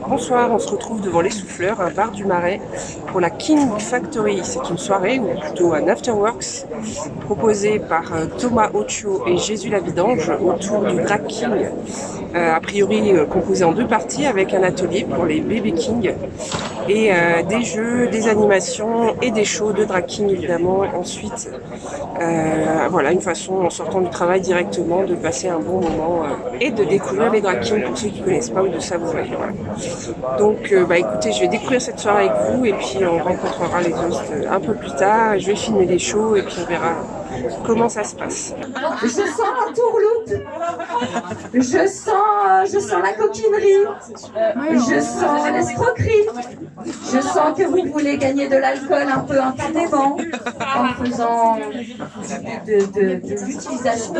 Bonsoir, on se retrouve devant les Souffleurs, un bar du Marais, pour la King Factory. C'est une soirée, ou plutôt un afterworks, proposé par Thomas Occhio et Jésus la Vidange autour du Drag King. A priori composé en deux parties avec un atelier pour les bébés King et des jeux, des animations et des shows de Drag King évidemment. Ensuite, voilà, une façon en sortant du travail directement de passer un bon moment et de découvrir les Drag Kings pour ceux qui ne connaissent pas ou de savourer. Voilà. Donc écoutez, je vais découvrir cette soirée avec vous et puis on rencontrera les hosts un peu plus tard. Je vais filmer les shows et puis on verra comment ça se passe. Je sens la tourloute, je sens la coquinerie, je sens l'escroquerie, je sens que vous voulez gagner de l'alcool un peu impunément en faisant de l'utilisation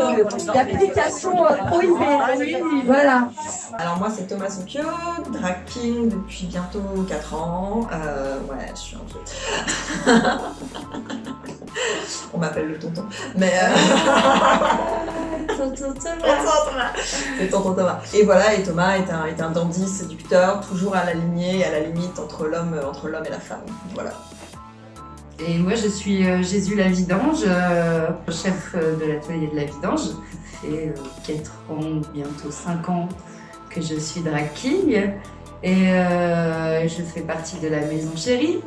d'applications prohibées. Voilà. Alors moi c'est Thomas Occhio, drag king depuis bientôt 4 ans. Ouais, je suis un peu... On m'appelle le tonton. Mais Tonton Thomas. C'est tonton Thomas. Et voilà, et Thomas est un dandy séducteur, toujours à la lignée, à la limite entre l'homme et la femme. Voilà. Et moi je suis Jésus la Vidange, chef de l'atelier de la Vidange. Ça fait 4 ans, bientôt 5 ans que je suis drag king. Et je fais partie de la Maison Chérie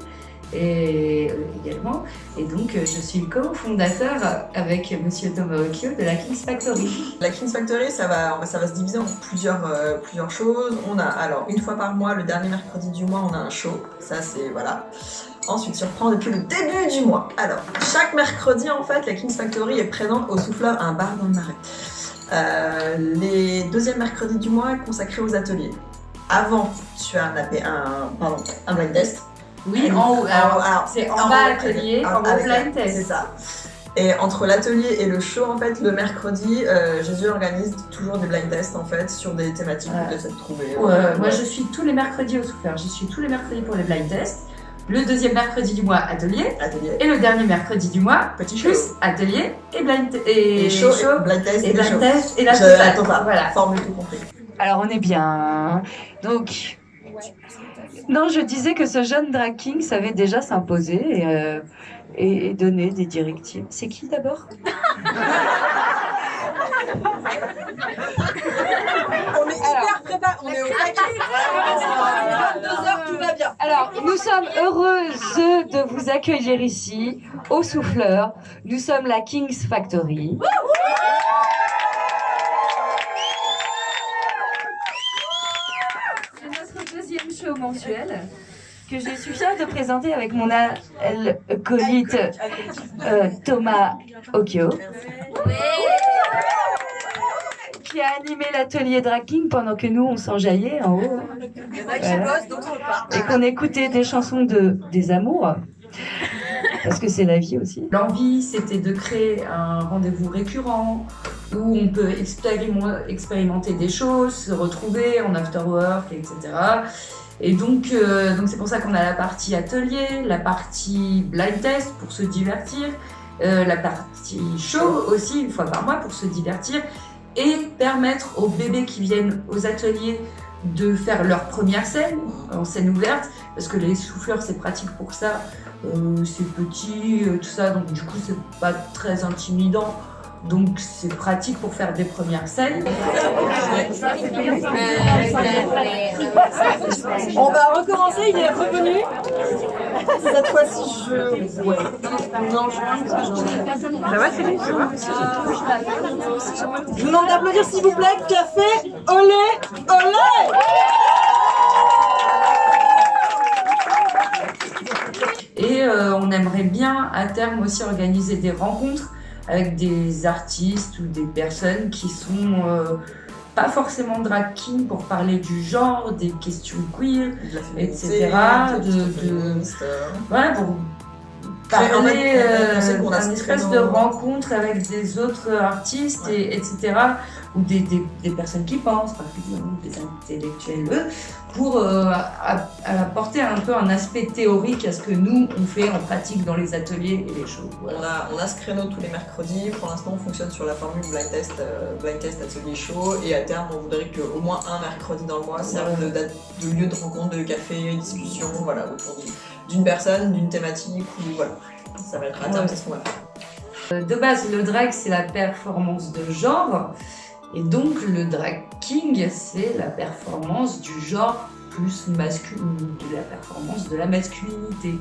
également. Et donc je suis cofondateur avec Monsieur Thomas Occhio de la King's Factory. La King's Factory, ça va se diviser en plusieurs choses. On a alors une fois par mois, le dernier mercredi du mois, on a un show. Ça c'est voilà. Ensuite, je reprends depuis le début du mois. Alors, chaque mercredi, en fait, la King's Factory est présente au Souffleur, un bar dans le Marais. Les deuxièmes mercredis du mois est consacré aux ateliers. Avant, tu as un blind test. Oui, en haut. Alors, c'est en bas atelier, en haut blind test. C'est ça. Et entre l'atelier et le show, en fait, le mercredi, Jésus organise toujours des blind tests, en fait, sur des thématiques que tu essaies de trouver. Moi, je suis tous les mercredis au Souffleur. Je suis tous les mercredis pour les blind tests. Le deuxième mercredi du mois, atelier. Et le dernier mercredi du mois, petit show. Plus atelier et blind et show, blind test et blind test et la totale. Voilà. Formule tout compris. Alors on est bien. Donc, non, je disais que ce jeune drag king savait déjà s'imposer et donner des directives. C'est qui d'abord? On est hyper préparés, on est au taquet. 22h, tout va bien. Alors, nous sommes heureuses de vous accueillir ici, au Souffleur. Nous sommes la King's Factory. C'est notre deuxième show mensuel que je suis fière de présenter avec mon acolyte Thomas Occhio. Qui a animé l'atelier drag king pendant que nous on s'enjaillait en haut. Voilà. Et qu'on écoutait des chansons des amours. Parce que c'est la vie aussi. L'envie, c'était de créer un rendez-vous récurrent où on peut expérimenter des choses, se retrouver en afterwork, etc. Et donc c'est pour ça qu'on a la partie atelier, la partie blind test pour se divertir, la partie show aussi, une fois par mois pour se divertir et permettre aux bébés qui viennent aux ateliers de faire leur première scène, en scène ouverte, parce que les souffleurs c'est pratique pour ça, c'est petit, tout ça, donc du coup c'est pas très intimidant. Donc c'est pratique pour faire des premières scènes. On va recommencer, il est revenu. Cette fois-ci, ouais. Non, Ça va, c'est lui, ça va. Je vous demande d'applaudir s'il vous plaît. Café, olé, olé. Et on aimerait bien à terme aussi organiser des rencontres avec des artistes ou des personnes qui sont pas forcément drag king pour parler du genre, des questions queer, etc. Voilà, pour parler d'un espèce de rencontre avec des autres artistes, etc. Ou des personnes qui pensent, par exemple, des intellectuels, pour elle a apporté un peu un aspect théorique à ce que nous, on fait en pratique dans les ateliers et les shows. Voilà. On a ce créneau tous les mercredis. Pour l'instant, on fonctionne sur la formule blind test, atelier show. Et à terme, on voudrait qu'au moins un mercredi dans le mois serve de lieu de rencontre, de café, discussion, voilà, autour d'une personne, d'une thématique. Ou voilà, ça va être à terme, c'est ce qu'on va faire. De base, le drag, c'est la performance de genre. Et donc, le drag king, c'est la performance du genre plus masculin, de la performance de la masculinité.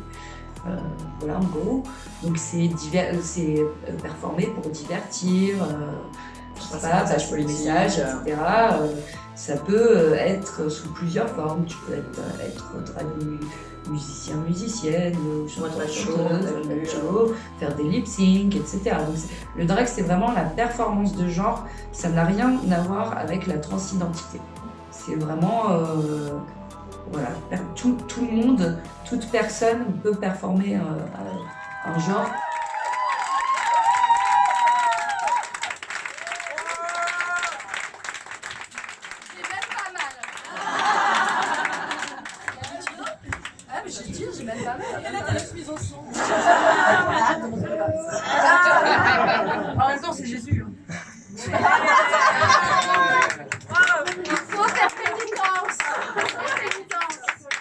Voilà, en gros. Donc, c'est performé pour divertir, passer le message, etc. Ça peut être sous plusieurs formes. Tu peux être drag musicien, musicienne, chanteuse, faire des lip sync, etc. Donc, le drag, c'est vraiment la performance de genre. Ça n'a rien à voir avec la transidentité. C'est vraiment, voilà, tout le monde, toute personne peut performer un genre. J'ai même pas mal. Il y en a qui le son. En même temps, c'est Jésus. Il faut faire pénitence.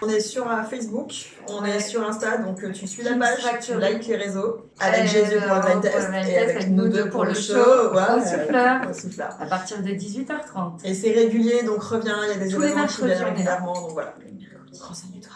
On est sur Facebook, on est sur Insta, donc tu suis la page, tu likes les réseaux, avec Jésus pour le blind test et avec nous deux pour le show. Au souffleur. Souffleur. À partir de 18h30. Et c'est régulier, donc reviens, il y a des Tous les événements qui mercredis, viennent régulièrement, donc voilà. Renseigne-toi.